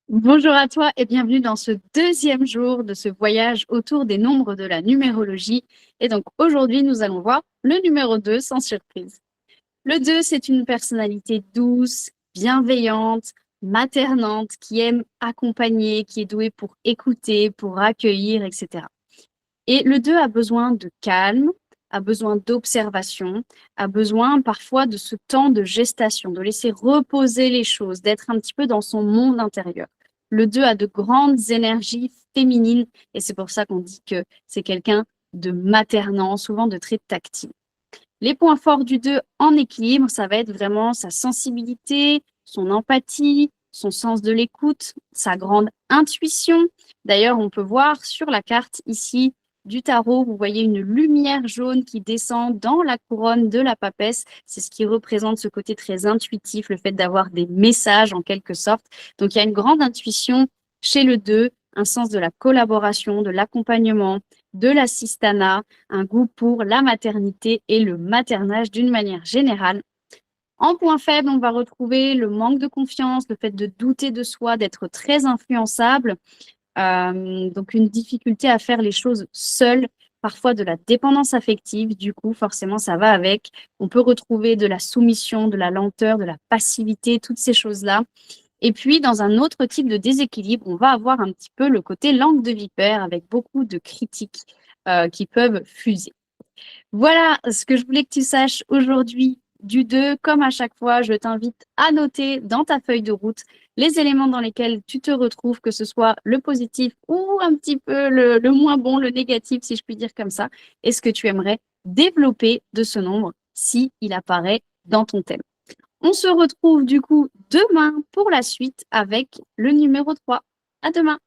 Bonjour à toi et bienvenue dans ce deuxième jour de ce voyage autour des nombres de la numérologie. Et donc aujourd'hui, nous allons voir le numéro 2 sans surprise. Le 2, c'est une personnalité douce, bienveillante, maternante, qui aime accompagner, qui est douée pour écouter, pour accueillir, etc. Et le 2 a besoin de calme, a besoin d'observation, a besoin parfois de ce temps de gestation, de laisser reposer les choses, d'être un petit peu dans son monde intérieur. Le 2 a de grandes énergies féminines et c'est pour ça qu'on dit que c'est quelqu'un de maternant, souvent de très tactile. Les points forts du 2 en équilibre, ça va être vraiment sa sensibilité, son empathie, son sens de l'écoute, sa grande intuition. D'ailleurs, on peut voir sur la carte ici du tarot, vous voyez une lumière jaune qui descend dans la couronne de la papesse. C'est ce qui représente ce côté très intuitif, le fait d'avoir des messages en quelque sorte. Donc, il y a une grande intuition chez le 2, un sens de la collaboration, de l'accompagnement, de l'assistanat, un goût pour la maternité et le maternage d'une manière générale. En point faible, on va retrouver le manque de confiance, le fait de douter de soi, d'être très influençable, donc une difficulté à faire les choses seul, parfois de la dépendance affective, du coup forcément ça va avec. On peut retrouver de la soumission, de la lenteur, de la passivité, toutes ces choses-là. Et puis, dans un autre type de déséquilibre, on va avoir un petit peu le côté langue de vipère avec beaucoup de critiques qui peuvent fuser. Voilà ce que je voulais que tu saches aujourd'hui du 2. Comme à chaque fois, je t'invite à noter dans ta feuille de route les éléments dans lesquels tu te retrouves, que ce soit le positif ou un petit peu le moins bon, le négatif, si je puis dire comme ça, et ce que tu aimerais développer de ce nombre si il apparaît dans ton thème. On se retrouve du coup demain pour la suite avec le numéro 3. À demain!